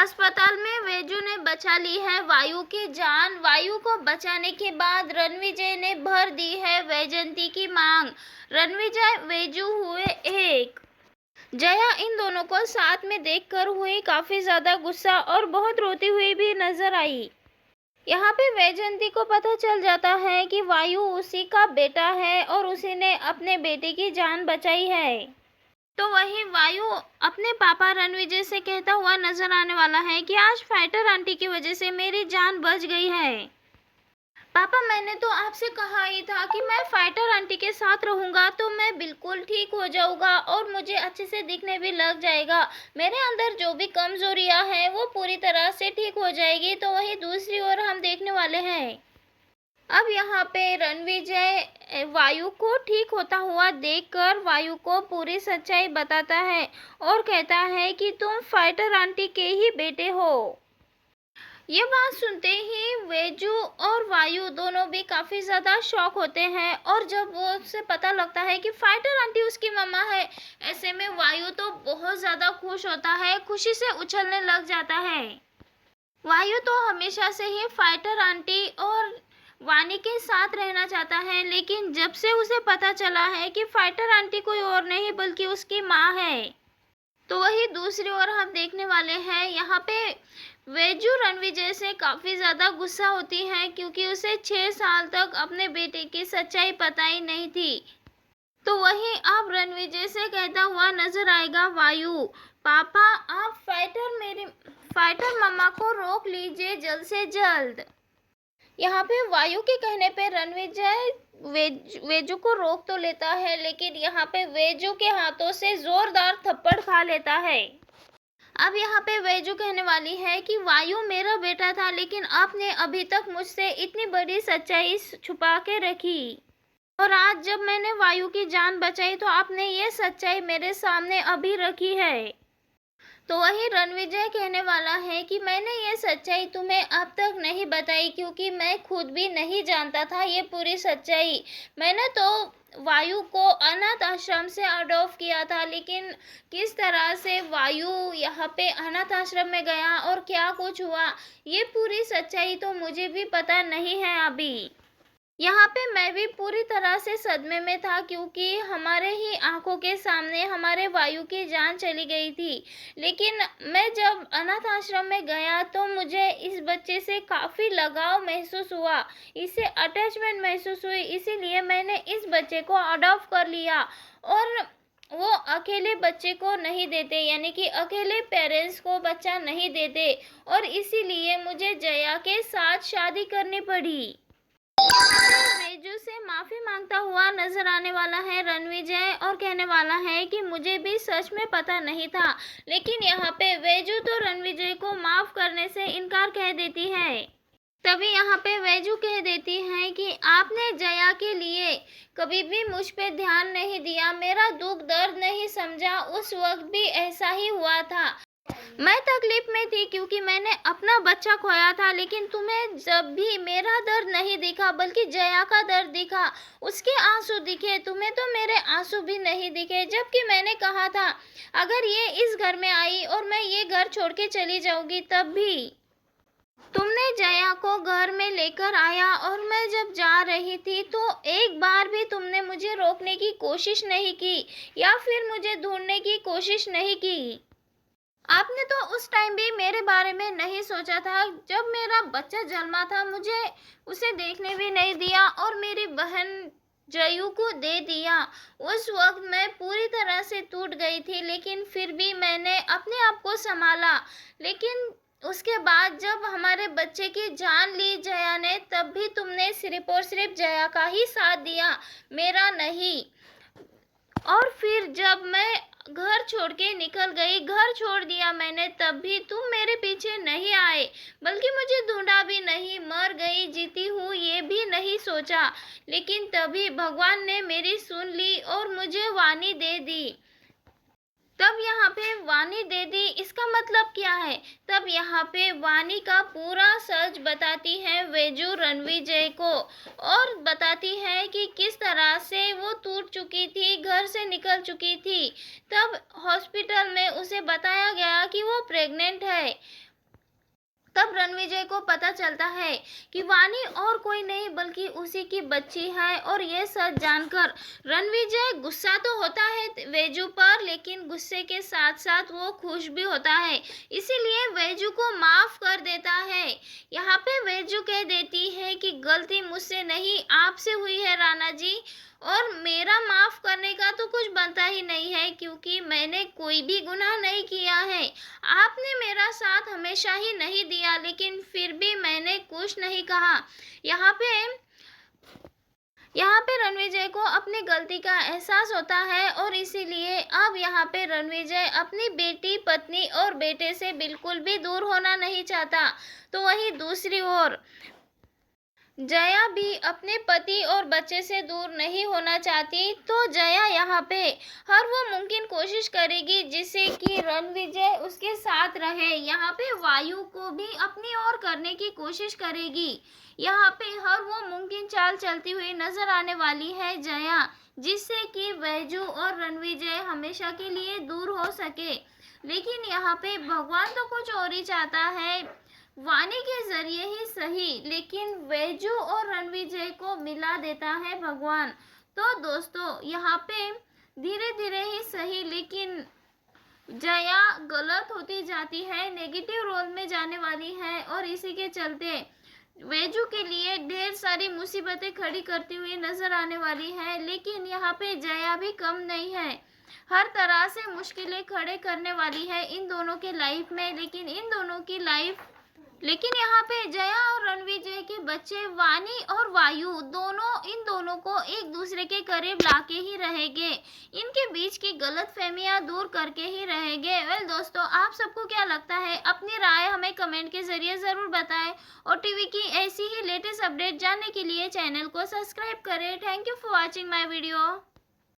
अस्पताल में वेजू ने बचा ली है वायु की जान। वायु को बचाने के बाद रणविजय ने भर दी है वैजयंती की मांग। रणविजय वेजू हुए एक। जया इन दोनों को साथ में देखकर हुई काफी ज्यादा गुस्सा और बहुत रोती हुई भी नजर आई। यहाँ पे वैजयंती को पता चल जाता है कि वायु उसी का बेटा है और उसी ने अपने बेटे की जान बचाई है। तो वही वायु अपने पापा रणविजय से कहता हुआ नजर आने वाला है कि आज फाइटर आंटी की वजह से मेरी जान बच गई है। पापा, मैंने तो आपसे कहा ही था कि मैं फाइटर आंटी के साथ रहूंगा तो मैं बिल्कुल ठीक हो जाऊंगा और मुझे अच्छे से दिखने भी लग जाएगा। मेरे अंदर जो भी कमजोरियां हैं वो पूरी तरह से ठीक हो जाएगी। तो वही दूसरी ओर हम देखने वाले हैं। अब यहाँ पे रणविजय वायु को ठीक होता हुआ देखकर वायु को पूरी सच्चाई बताता है और कहता है कि तुम फाइटर आंटी के ही बेटे हो। ये बात सुनते ही वेजू और वायु दोनों भी काफी ज्यादा शॉक होते हैं और जब वो उसे पता लगता है कि फाइटर आंटी उसकी मम्मा है, ऐसे में वायु तो बहुत ज्यादा खुश होता है, खुशी से उछलने लग जाता है। वायु तो हमेशा से ही फाइटर आंटी और वानी के साथ रहना चाहता है, लेकिन जब से उसे पता चला है कि फाइटर आंटी कोई और नहीं बल्कि उसकी माँ है, तो वही दूसरी ओर हम देखने वाले हैं। यहाँ पे वेजू रणविजय से काफी ज्यादा गुस्सा होती है क्योंकि उसे 6 साल तक अपने बेटे की सच्चाई पता ही नहीं थी। तो वही अब रणविजय से कहता हुआ नजर आएगा वायु, पापा आप फाइटर मम्मा को रोक लीजिए जल्द से जल्द। यहाँ पे वायु के कहने पे रणविजय वेजू को रोक तो लेता है, लेकिन यहाँ पे वेजू के हाथों से जोरदार थप्पड़ खा लेता है। अब यहाँ पे वेजू कहने वाली है कि वायु मेरा बेटा था, लेकिन आपने अभी तक मुझसे इतनी बड़ी सच्चाई छुपा के रखी और आज जब मैंने वायु की जान बचाई तो आपने ये सच्चाई मेरे सामने अभी रखी है। तो वही रणविजय कहने वाला है कि मैंने ये सच्चाई तुम्हें अब तक नहीं बताई क्योंकि मैं खुद भी नहीं जानता था ये पूरी सच्चाई। मैंने तो वायु को अनाथ आश्रम से अडॉप्ट किया था, लेकिन किस तरह से वायु यहाँ पे अनाथ आश्रम में गया और क्या कुछ हुआ ये पूरी सच्चाई तो मुझे भी पता नहीं है अभी। यहाँ पे मैं भी पूरी तरह से सदमे में था क्योंकि हमारे ही आंखों के सामने हमारे वायु की जान चली गई थी, लेकिन मैं जब अनाथ आश्रम में गया तो मुझे इस बच्चे से काफ़ी लगाव महसूस हुआ, इससे अटैचमेंट महसूस हुई, इसीलिए मैंने इस बच्चे को अडॉप्ट कर लिया। और वो अकेले बच्चे को नहीं देते, यानी कि अकेले पेरेंट्स को बच्चा नहीं देते, और इसीलिए मुझे जया के साथ शादी करनी पड़ी। वेजू से माफी मांगता हुआ नजर आने वाला है रणविजय और कहने वाला है कि मुझे भी सच में पता नहीं था, लेकिन यहाँ पे वेजू तो रणविजय को माफ करने से इनकार कह देती है। तभी यहाँ पे वेजू कह देती है कि आपने जया के लिए कभी भी मुझ पे ध्यान नहीं दिया, मेरा दुख दर्द नहीं समझा, उस वक्त भी ऐसा ही हुआ था। मैं तकलीफ में थी क्योंकि मैंने अपना बच्चा खोया था, लेकिन तुम्हें जब भी मेरा दर्द नहीं दिखा बल्कि जया का दर्द दिखा, उसके आंसू दिखे, तुम्हें तो मेरे आंसू भी नहीं दिखे। जबकि मैंने कहा था अगर ये इस घर में आई और मैं ये घर छोड़ के चली जाऊंगी तब भी तुमने जया को घर में लेकर आया, और मैं जब जा रही थी तो एक बार भी तुमने मुझे रोकने की कोशिश नहीं की या फिर मुझे ढूंढने की कोशिश नहीं की। आपने तो उस टाइम भी मेरे बारे में नहीं सोचा था। जब मेरा बच्चा जन्मा था मुझे उसे देखने भी नहीं दिया और मेरी बहन जयू को दे दिया। उस वक्त मैं पूरी तरह से टूट गई थी, लेकिन फिर भी मैंने अपने आप को संभाला। लेकिन उसके बाद जब हमारे बच्चे की जान ली जया ने, तब भी तुमने सिर्फ और सिर्फ जया का ही साथ दिया, मेरा नहीं। और फिर जब मैं घर छोड़ के निकल गई, घर छोड़ दिया मैंने, तब भी तुम मेरे पीछे नहीं आए, बल्कि मुझे ढूंढा भी नहीं, मर गई जीती हूँ ये भी नहीं सोचा। लेकिन तभी भगवान ने मेरी सुन ली और मुझे वाणी दे दी। तब यहाँ पे वाणी दे दी, इसका मतलब क्या है? तब यहाँ पे वाणी का पूरा सच बताती है वेजू रणविजय को, और बताती है कि किस तरह से वो टूट चुकी थी, घर से निकल चुकी थी। तब हॉस्पिटल में उसे बताया गया कि वो प्रेग्नेंट है। तब रणविजय को पता चलता है कि वानी और कोई नहीं बल्कि उसी की बच्ची है, और ये सच जानकर रणविजय गुस्सा तो होता है वेजू पर, लेकिन गुस्से के साथ साथ वो खुश भी होता है, इसीलिए वेजू को माफ कर देता है। यहाँ पे वेजू कह देती है कि गलती मुझसे नहीं आपसे हुई है राणा जी, और मेरा माफ करने का तो कुछ बनता ही नहीं है क्योंकि मैंने कोई भी गुनाह नहीं किया है। आपने मेरा साथ हमेशा ही नहीं दिया, लेकिन फिर भी मैंने कुछ नहीं कहा। यहाँ पे रणविजय को अपनी गलती का एहसास होता है, और इसीलिए अब यहाँ पे रणविजय अपनी बेटी, पत्नी और बेटे से बिल्कुल भी दूर होना नहीं चाहता। तो वहीं दूसरी ओर जया भी अपने पति और बच्चे से दूर नहीं होना चाहती, तो जया यहाँ पे हर वो मुमकिन कोशिश करेगी जिससे कि रणविजय उसके साथ रहे। यहाँ पे वायु को भी अपनी ओर करने की कोशिश करेगी। यहाँ पे हर वो मुमकिन चाल चलती हुई नजर आने वाली है जया, जिससे कि वैजू और रणविजय हमेशा के लिए दूर हो सके। लेकिन यहाँ पे भगवान तो कुछ और ही चाहता है, वानी के जरिए ही सही, लेकिन वैजू और रणविजय को मिला देता है भगवान। तो दोस्तों यहाँ पे धीरे धीरे ही सही, लेकिन जया गलत होती जाती है, नेगेटिव रोल में जाने वाली है, और इसी के चलते वेजू के लिए ढेर सारी मुसीबतें खड़ी करती हुई नजर आने वाली है। लेकिन यहाँ पे जया भी कम नहीं है, हर तरह से मुश्किलें खड़े करने वाली है इन दोनों के लाइफ में। लेकिन यहाँ पे जया और रणविजय के बच्चे वानी और वायु इन दोनों को एक दूसरे के करीब लाके ही रहेंगे, इनके बीच की गलतफहमियां दूर करके ही रहेंगे। वेल दोस्तों, आप सबको क्या लगता है? अपनी राय हमें कमेंट के जरिए ज़रूर बताएं, और टीवी की ऐसी ही लेटेस्ट अपडेट जानने के लिए चैनल को सब्सक्राइब करें। Thank you for watching my video.